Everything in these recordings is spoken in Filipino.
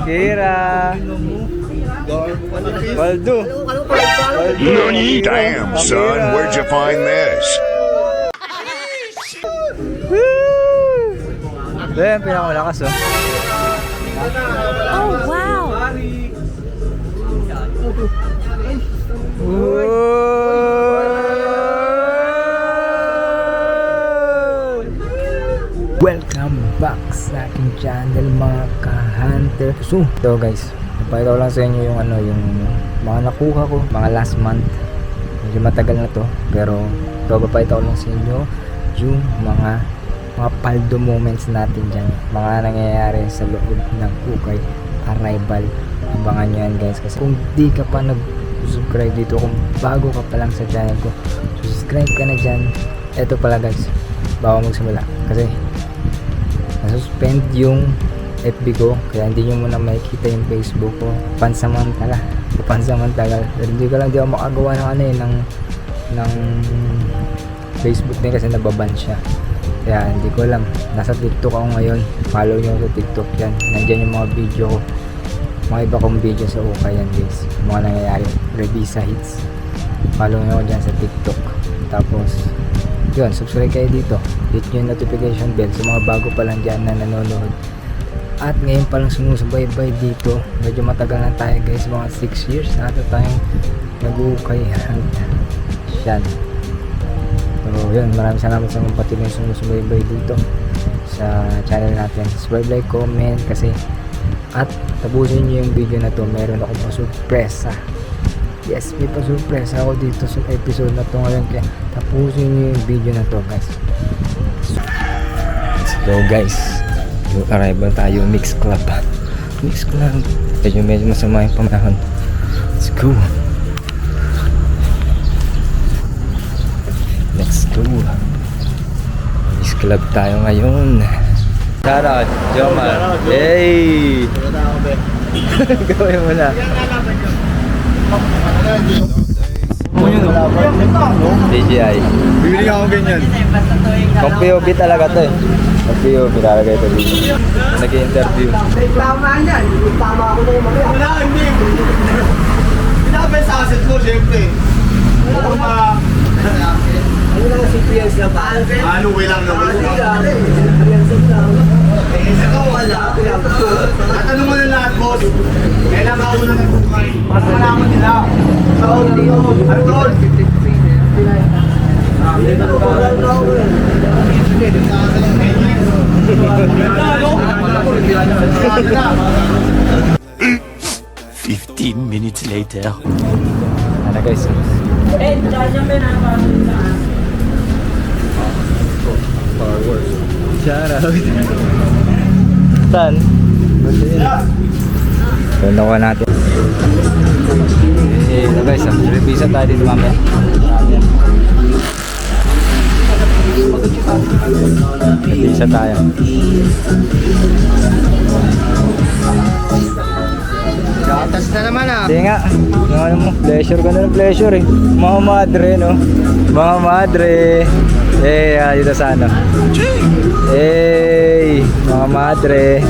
Kira. Waldo. Nani? Damn, son, where'd you find this? Yan, pinakamalakas oh. Oh, wow! Welcome back sa aking channel mga ka-hunter. So guys, napakita ko lang sa inyo yung yung mga nakuha ko mga last month. Medyo matagal na to, pero papakita ko lang sa inyo yung mga paldo moments natin dyan, mga nangyayari sa loob ng Ukay Arrival. Abangan nyo yan guys, kasi kung di ka pa nag-subscribe dito, kung bago ka pa lang sa channel ko, subscribe ka na dyan. Eto pala guys, bago magsimula, kasi nasuspend yung FB ko, kaya hindi nyo muna makikita yung Facebook ko. Pansamantala, pero hindi ako makagawa ng Facebook din kasi nababan siya. Kaya hindi ko alam, nasa TikTok ako ngayon. Follow nyo sa TikTok yan, nandyan yung mga video ko, mga iba kong video sa Ukay yan guys, mga nangyayari, Revisa Hits. Follow nyo dyan sa TikTok. Tapos yun, subscribe kayo dito, hit nyo yung notification bell sa mga bago pa lang dyan na nanonood. At ngayon palang sumusubaybay dito, medyo matagal na tayo guys, mga 6 years na ito tayong nag-Ukay yan. So yun, maraming salamat sa mga patuloy sumusubaybay dito sa channel natin. Subscribe, like, comment kasi, at tapusin nyo yung video na to, meron akong pa-surpresa. Yes, may pa-surpresa ako dito sa episode na to ngayon, kaya tapusin nyo yung video na to guys. So guys, yung arrival tayo, Mix Club. Medyo masama yung pamanahon. Let's go. Let's go. Mix Club tayo ngayon. Shoutout, Jomar. Yay! Gawin mo na. DJI. Bibili ako ganyan. Kung POV talaga to eh. Kung POV talaga ito dito. Nag-interview. Tama yan. Tama ako na yung mga. Wala, hindi. Pinapay sa asset mo, syempre. Kung ano lang si PS na pa? Ano, lang naman. Ito, wala. At ano mo na lahat, boss? Kailan ka una nag-bukay? Para malaman nila. Ano doon? Fifteen minutes later. Ano guys? Shoutout. Saan? Ganda ko natin. Ano guys, revisa tayo dito mamaya. Revisa tayo. Gatas na naman ah. Hindi nga, yung ano mo, pleasure ka na ng pleasure eh. Mga madre no, mga madre. Dito sa ano. Mga madre.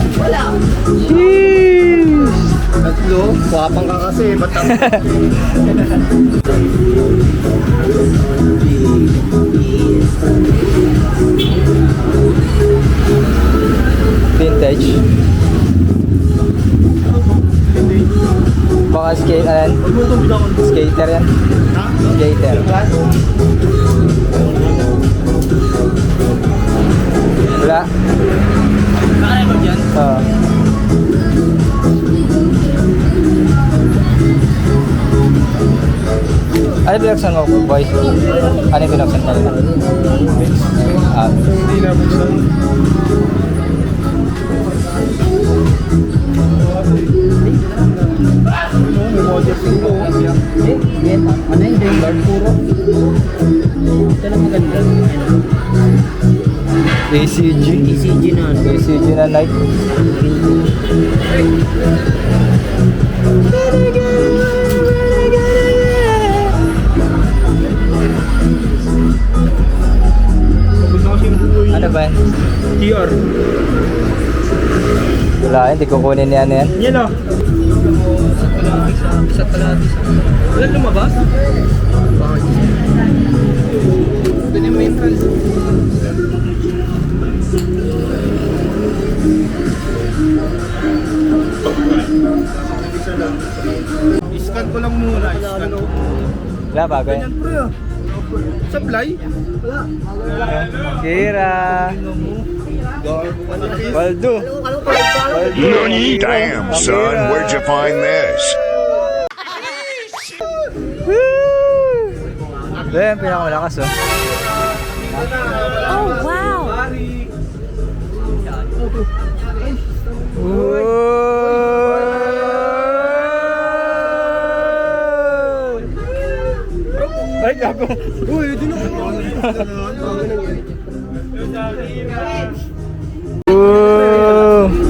Sheesh. Tatlo, wapang ka kasi. Ba't Vintage. Baka skater yan. Skater. Wala. Nakaya mo dyan? Oo. Ano binuksan mo, boy? Ano yung binuksan mo nila? Hindi na buksan. Ano yung Dengar puro? Ito lang maganda. ACG na night. Ano ba yan? TR. Wala hindi kukunin niya yan. Yan o. Isa't kalahati. Walang lumabas? Bakit? Ganyan mo yung trans. Iscan ko lang muna. Iscan ko. Wala bago yan. Ganyan pre ah. Supply? Wala. Kira. Waldo. Nani? Damn, son, where'd you find this? Ayan, pinakamalakas oh. Oh, wow. Ay, gago. Uy, di na ako.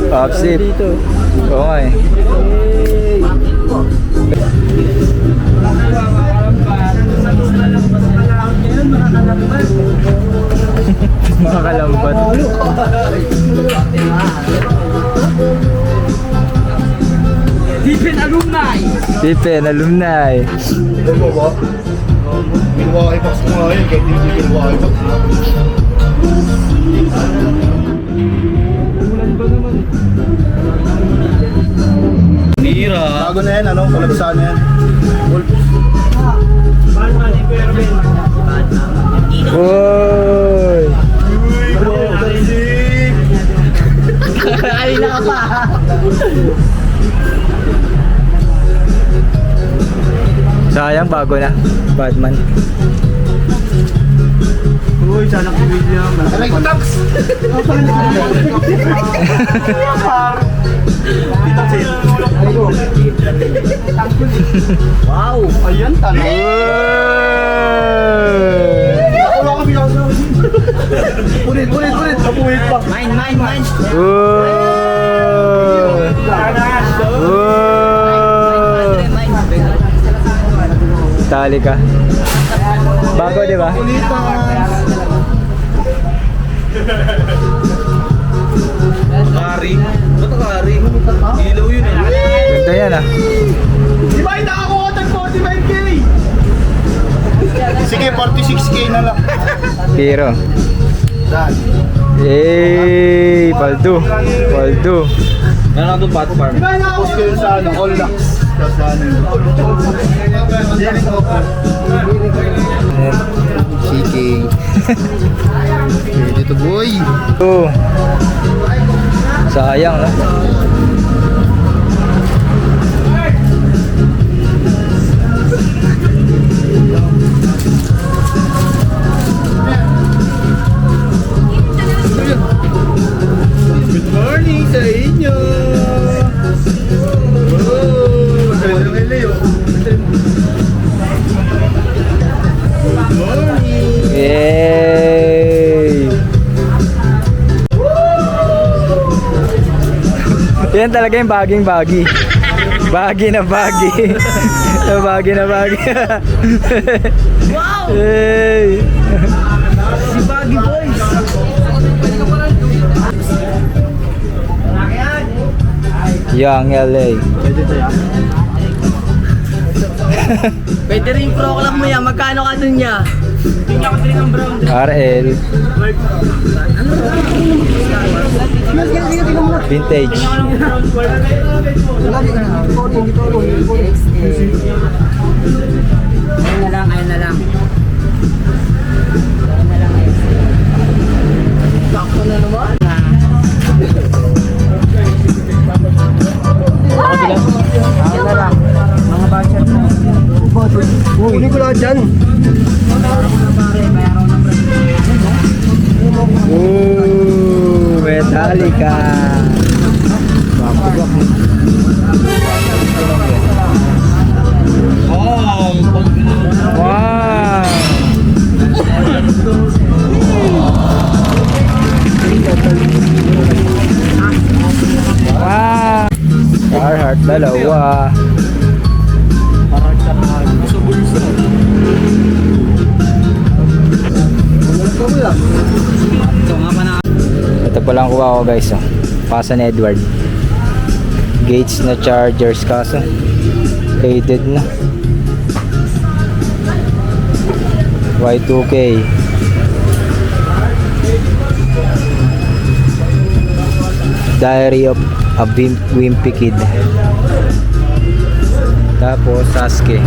Top sip. Oo nga eh. Mga kalambat. Deepen alumni! Sipen, alumni. Alam mo ba? Milwaukee Bucks mo nga yun, kahit hindi Milwaukee Bucks. Mira. Bago na yan, ano? Kalabasaan na yan. Wolf. Uy! Bro, sick! Ay, naka pa. Sayang, bago na. Batman. Uy, sana si William. Aray ko, Tax! Wow. Ayan, talo. Uy! Wala kami ako. Ulit. Kapuhit pa. Mine. Uy! Uy! Tali ka. Bago, di ba? Kari. Ba't kari? Ilaw yun eh. Ganda yan ah. Di ba nakakuha tag 45k? Sige, 46k na lang. Hero. Saan? Yay! Paldo. Meron doon pato farm. Di ba nakakuha ko yun sa ano? All Lux. Sa ano yun? Chiking. Dito boy. Oh. Sayang no? Good morning sa inyo. Oh, maganda kay Leo. Good morning. Yay! Yan talaga yung baging-bagi. Bagi na bagi. Bagi na bagi. Wow. Yay! Si Baggy Boys. Young LA. Pwede rin pro-club mo yan. Magkano ka dun niya? RL. Vintage. Ayun na lang. Sakto na naman. Ayun na lang. Mga budget mo. Hindi ko lahat dyan. Ooh, Metallica. Wow. Wow. Carhartt dalawa. Ito pa lang kuha ko guys oh. Pa San Edward. Gates na chargers kaso faded na. Y2K. Diary of a Wimpy Kid. Tapos Sasuke.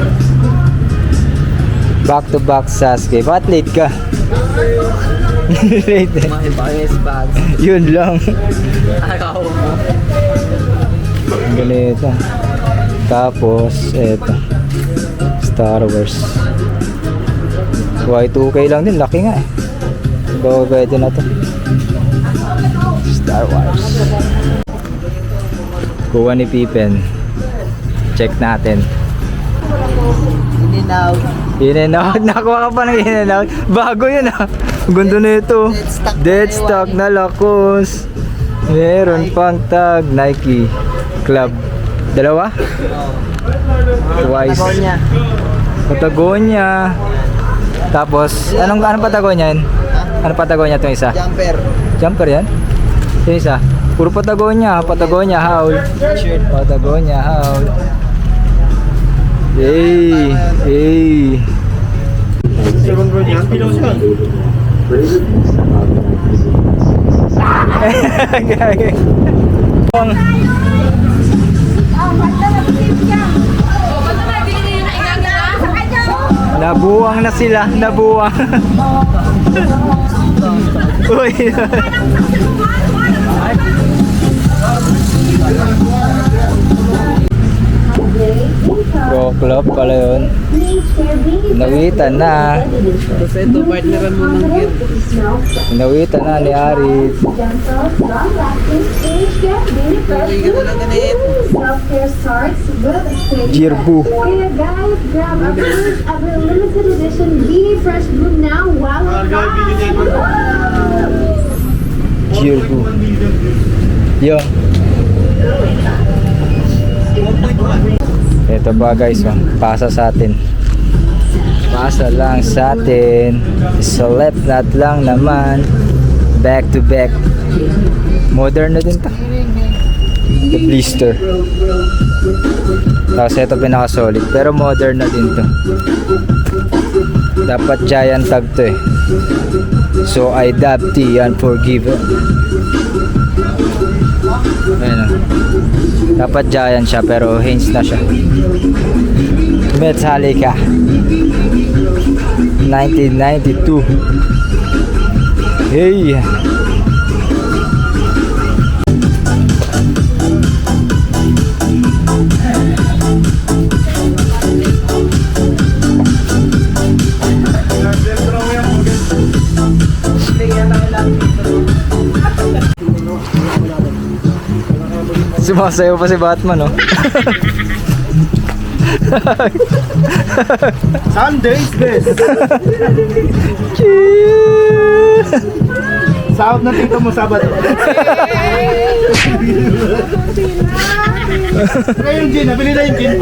Back to back Sasuke. Bakit late ka? Late eh. Mga bias bags. Yun lang. Akaw mo. Ganito. Tapos eto. Star Wars. Y2K lang din. Laki nga eh. Pwede na to. Star Wars. Kuha ni Pippen. Check natin. Hindi na. In and out. Nakuha ka pa ng in and out. Bago yun ah. Gundo na ito. Dead stock na Lacoste. Meron pang tag Nike Club. Dalawa? Twice. Patagonia. Patagonia. Tapos, anong Patagonia yan? Ano Patagonia itong isa? Jumper. Jumper yan? Yung isa? Puro Patagonia. Patagonia Howl. Patagonia Howl. Hey! Hey! Second round yan, pilaw siya. Gagi. Nabuwang na sila, nabuwang. Uy. Pro Club pala yun. Nawitan na. Tapos ito, partneran mo ng gear. Nawitan na ni Aris. Hindi ka na lang ganito. Jirbu. Kaya guys, grab our first ever limited edition Beanie Fresh Blue now while it's on. Jirbu. Yo. Ito ba guys, oh. Pasa sa atin. Pasa lang sa atin. Select that lang naman. Back to back. Modern na din ta. The blister. Tapos ito pinaka solid. Pero modern na din to. Dapat giant tag to eh. So I dab T Unforgiven. Ayan o. Dapat giant siya pero Hanes na siya. Metallica 1992. Hey! Sumasayaw pa si Batman, oh. Sundays best. Sahod na tito mo Sabado. Kaya yung gin, nabili na yung gin.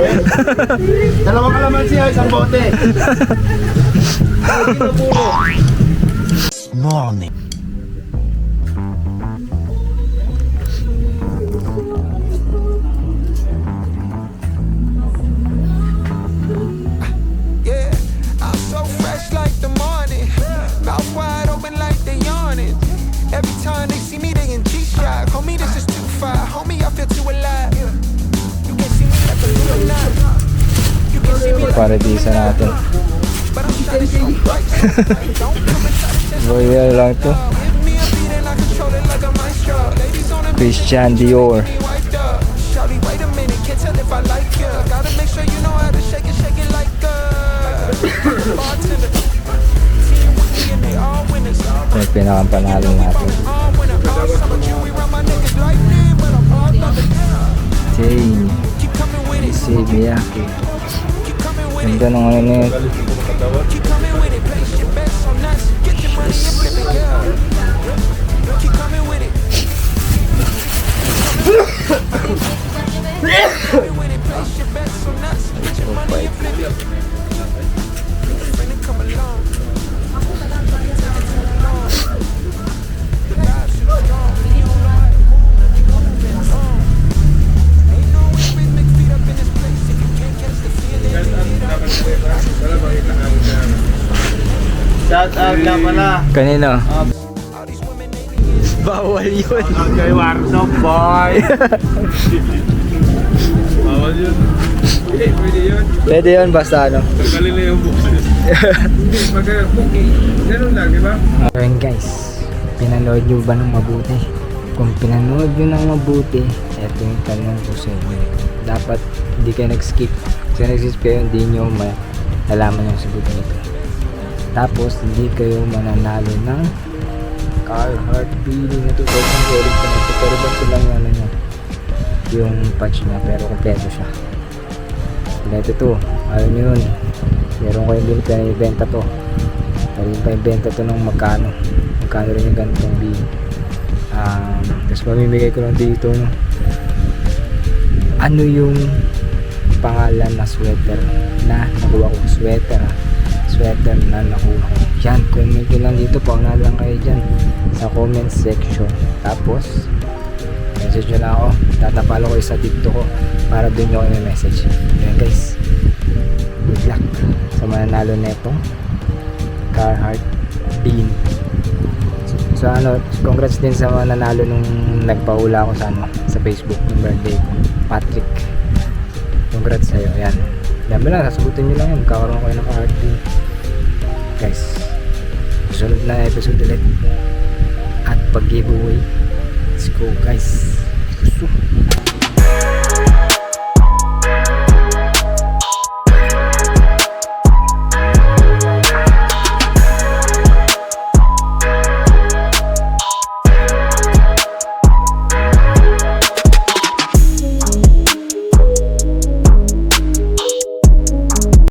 Dalawang kalamansi ay isang bote. Morning. Yeah, I'm so fresh like the morning. Mouth wide open like they yawning. Every time they see me, they in G-Shock. Homie, this is too far. Homie, I feel too alive. You can see me like a luminati. You can see me like Paradisa natin. but I'm shining so bright. Don't come and try to test me. Royal lang to. Give me a beat and I control it like a maestro. Ladies on the Christian Dior. be wiped up. Shawty, wait a minute, can't tell if I like ya. Gotta make sure you know how to shake it like a bartender. Team with me and they all winners. Ito yung pinakapanalo natin. All winner, all summer Q, we run my niggas lightning, but I'm all thunder. Jane. Keep coming with it, Si Miyake. keep coming with it, Ganda nung ano na yun. keep coming with it. Place your bets on us, get your money and flip it, girl. Keep coming with it. Keep coming with it, place your bets on us, get your money and flip it. Friend and come along. Ain't nga pala. Kanino? Bawal yun. Kay Warnock, boy. Bawal yun. Hindi, pwede yun. Pwede yun basta ano. Tanggalin na yung bukas. Hindi, pag-cookie. Ganun lang, di ba? Ayun guys, pinanood nyo ba ng mabuti? Kung pinanood nyo ng mabuti, eto yung tanong ko sa inyo. Dapat hindi kayo nag-skip. Kasi nag-skip kayo, hindi nyo malalaman yung sagot nito. Tapos, hindi kayo mananalo ng Carhartt feeling na 2,000 credit pa na ito. Pero ba't lang yung ano niya? Yung patch niya, pero kompleto siya. Kompleto to. Ayaw nyo yun. Meron kayo din pa ibenta to. Pero pa ibenta to ng magkano. Magkano rin yung ganitong bill. Tapos mamimigay ko lang dito no? Ano yung pangalan na sweater na nakuha ko. Sweater na nakuha ko. Yan, comment nyo lang dito. Pangalan lang kayo dyan sa comment section. Tapos message nyo na ako. Tatapalo ko sa TikTok ko para doon nyo kayo may message. Yan guys, good luck sa mananalo na itong Carhartt Bean. So ano, congrats din sa mananalo nung nagpahula ako sa ano, sa Facebook ng birthday ko, Patrick. Congrats sa'yo. Yan, dami lang, sasagutin nyo lang yun. Kakaroon kayo ng Carhartt Bean guys. Sunod na episode ulit at pag giveaway. Let's go guys.